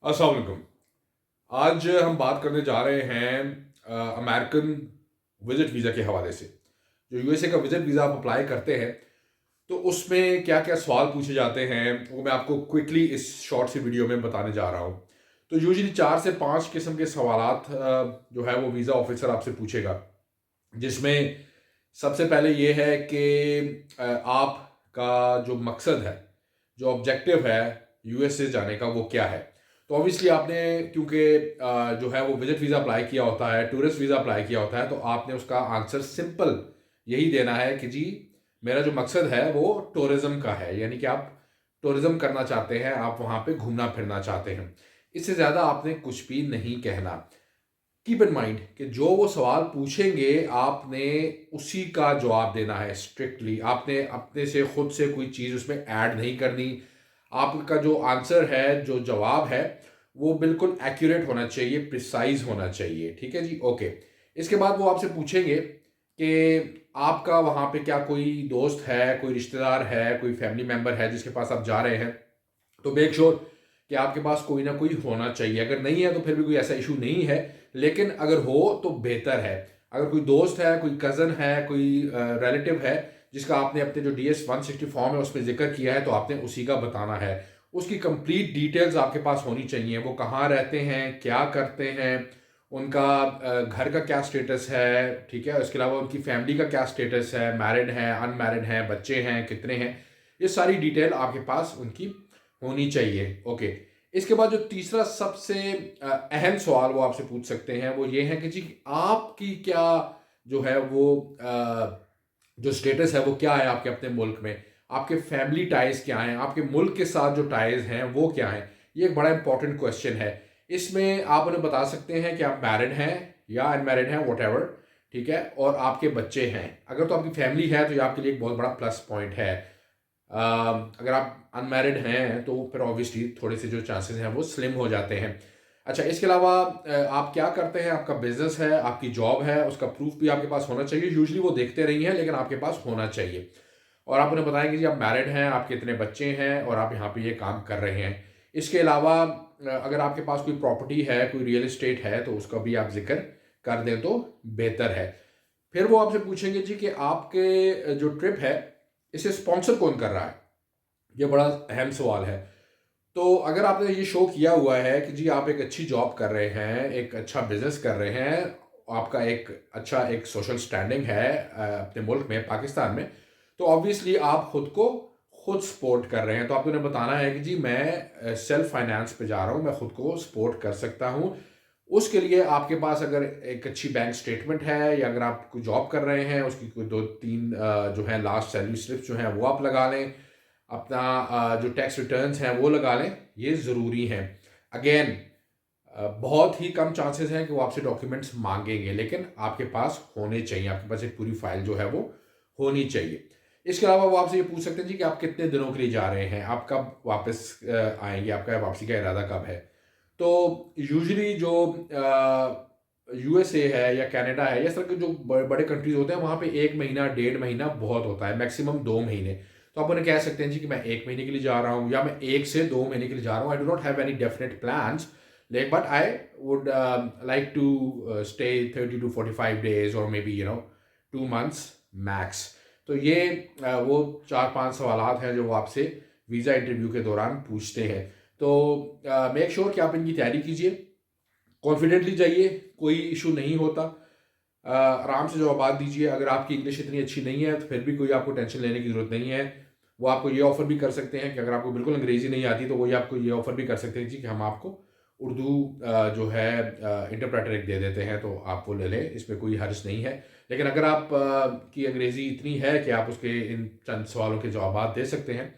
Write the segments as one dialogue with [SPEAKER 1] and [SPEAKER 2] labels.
[SPEAKER 1] अस्सलाम वालेकुम। आज हम बात करने जा रहे हैं अमेरिकन विजिट वीज़ा के हवाले से। जो यूएसए का विजिट वीज़ा आप अप्लाई करते हैं तो उसमें क्या क्या सवाल पूछे जाते हैं वो मैं आपको क्विकली इस शॉर्ट सी वीडियो में बताने जा रहा हूँ। तो यूजुअली 4 से 5 किस्म के सवालात जो है वो वीज़ा ऑफिसर आपसे पूछेगा, जिसमें सबसे पहले ये है कि आपका जो मकसद है, जो ऑब्जेक्टिव है यूएसए जाने का, वो क्या है। तो ऑब्वियसली आपने, क्योंकि जो है वो विजिट वीज़ा अप्लाई किया होता है, टूरिस्ट वीज़ा अप्लाई किया होता है, तो आपने उसका आंसर सिंपल यही देना है कि जी मेरा जो मकसद है वो टूरिज्म का है, यानी कि आप टूरिज्म करना चाहते हैं, आप वहाँ पे घूमना फिरना चाहते हैं। इससे ज़्यादा आपने कुछ भी नहीं कहना। कीप इन माइंड कि जो वो सवाल पूछेंगे आपने उसी का जवाब देना है स्ट्रिक्टली। आपने अपने से खुद से कोई चीज़ उसमें ऐड नहीं करनी। आपका जो आंसर है, जो जवाब है, वो बिल्कुल एक्यूरेट होना चाहिए, प्रिसाइज होना चाहिए। ठीक है जी, ओके। इसके बाद वो आपसे पूछेंगे कि आपका वहाँ पे क्या कोई दोस्त है, कोई रिश्तेदार है, कोई फैमिली मेम्बर है जिसके पास आप जा रहे हैं। तो मेक श्योर कि आपके पास कोई ना कोई होना चाहिए। अगर नहीं है तो फिर भी कोई ऐसा इशू नहीं है, लेकिन अगर हो तो बेहतर है। अगर कोई दोस्त है, कोई कज़न है, कोई रिलेटिव है जिसका आपने अपने जो DS-160 फॉर्म है उसमें जिक्र किया है, तो आपने उसी का बताना है। उसकी कंप्लीट डिटेल्स आपके पास होनी चाहिए। वो कहाँ रहते हैं, क्या करते हैं, उनका घर का क्या स्टेटस है, ठीक है। उसके अलावा उनकी फैमिली का क्या स्टेटस है, मैरिड हैं, अनमैरिड हैं, बच्चे हैं, कितने हैं, ये सारी डिटेल आपके पास उनकी होनी चाहिए। ओके। इसके बाद जो तीसरा सबसे अहम सवाल वो आपसे पूछ सकते हैं वो ये है कि जी आपकी क्या जो है वो जो स्टेटस है वो क्या है आपके अपने मुल्क में। आपके फैमिली टाइज क्या हैं, आपके मुल्क के साथ जो टाइज हैं वो क्या हैं। ये एक बड़ा इंपॉर्टेंट क्वेश्चन है। इसमें आप उन्हें बता सकते हैं कि आप मैरिड हैं या अनमैरिड हैं, वट, ठीक है, और आपके बच्चे हैं। अगर तो आपकी फैमिली है तो ये आपके लिए एक बहुत बड़ा प्लस पॉइंट है। अगर आप अनमैरिड हैं तो फिर ऑब्वियसली थोड़े से जो चांसेस हैं वो स्लिम हो जाते हैं। अच्छा, इसके अलावा आप क्या करते हैं, आपका बिजनेस है, आपकी जॉब है, उसका प्रूफ भी आपके पास होना चाहिए। यूजुअली वो देखते नहीं हैं, लेकिन आपके पास होना चाहिए। और आप उन्हें बताएं कि जी आप मैरिड हैं, आपके इतने बच्चे हैं और आप यहाँ पे ये काम कर रहे हैं। इसके अलावा अगर आपके पास कोई प्रॉपर्टी है, कोई रियल इस्टेट है, तो उसका भी आप जिक्र कर दें तो बेहतर है। फिर वो आपसे पूछेंगे जी कि आपके जो ट्रिप है इसे स्पॉन्सर कौन कर रहा है। ये बड़ा अहम सवाल है। तो अगर आपने ये शो किया हुआ है कि जी आप एक अच्छी जॉब कर रहे हैं, एक अच्छा बिजनेस कर रहे हैं, आपका एक अच्छा एक सोशल स्टैंडिंग है अपने मुल्क में, पाकिस्तान में, तो ऑब्वियसली आप खुद को खुद सपोर्ट कर रहे हैं। तो आपको उन्हें बताना है कि जी मैं सेल्फ फाइनेंस पे जा रहा हूँ, मैं खुद को सपोर्ट कर सकता हूँ। उसके लिए आपके पास अगर एक अच्छी बैंक स्टेटमेंट है, या अगर आप कोई जॉब कर रहे हैं उसकी कोई 2-3 जो है लास्ट सैलरी स्लिप जो है वो आप लगा लें। अपना जो टैक्स रिटर्न्स हैं वो लगा लें, ये ज़रूरी हैं। अगेन बहुत ही कम चांसेस हैं कि वो आपसे डॉक्यूमेंट्स मांगेंगे, लेकिन आपके पास होने चाहिए, आपके पास एक पूरी फाइल जो है वो होनी चाहिए। इसके अलावा वो आपसे ये पूछ सकते हैं जी कि आप कितने दिनों के लिए जा रहे हैं, आप कब वापस आएंगे, आपका वापसी का इरादा कब है। तो यूजुअली जो यूएसए है या कनाडा है या इस तरह के जो बड़े कंट्रीज होते हैं, वहाँ पे 1 महीना 1.5 महीना बहुत होता है, मैक्सिमम 2 महीने। तो आप उन्हें कह सकते हैं जी कि मैं 1 महीने के लिए जा रहा हूँ, या मैं 1 से 2 महीने के लिए जा रहा हूँ। I do not have any definite plans, but I would like to stay 30 to 45 days और मे बी 2 months मैक्स। तो ये वो 4-5 सवालात हैं जो वो आपसे वीज़ा इंटरव्यू के दौरान पूछते हैं। तो मेक श्योर कि आप इनकी तैयारी कीजिए, कॉन्फिडेंटली जाइए, कोई इशू नहीं होता। आराम से जवाब दीजिए। अगर आपकी इंग्लिश इतनी अच्छी नहीं है तो फिर भी कोई आपको टेंशन लेने की ज़रूरत नहीं है। वो आपको ये ऑफ़र भी कर सकते हैं कि अगर आपको बिल्कुल अंग्रेज़ी नहीं आती तो वो ये आपको ये ऑफ़र भी कर सकते हैं जी कि हम आपको उर्दू जो है इंटरप्रेटर एक दे देते हैं, तो आप वो ले लें, इसमें कोई हर्ज नहीं है। लेकिन अगर आप की अंग्रेज़ी इतनी है कि आप उसके इन चंद सवालों के जवाब दे सकते हैं,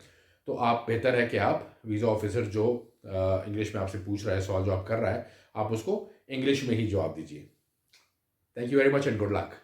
[SPEAKER 1] तो आप बेहतर है कि आप वीज़ा ऑफिसर जो इंग्लिश में आपसे पूछ रहा है, सवाल जो आप कर रहा है, आप उसको इंग्लिश में ही जवाब दीजिए। Thank you very much and good luck.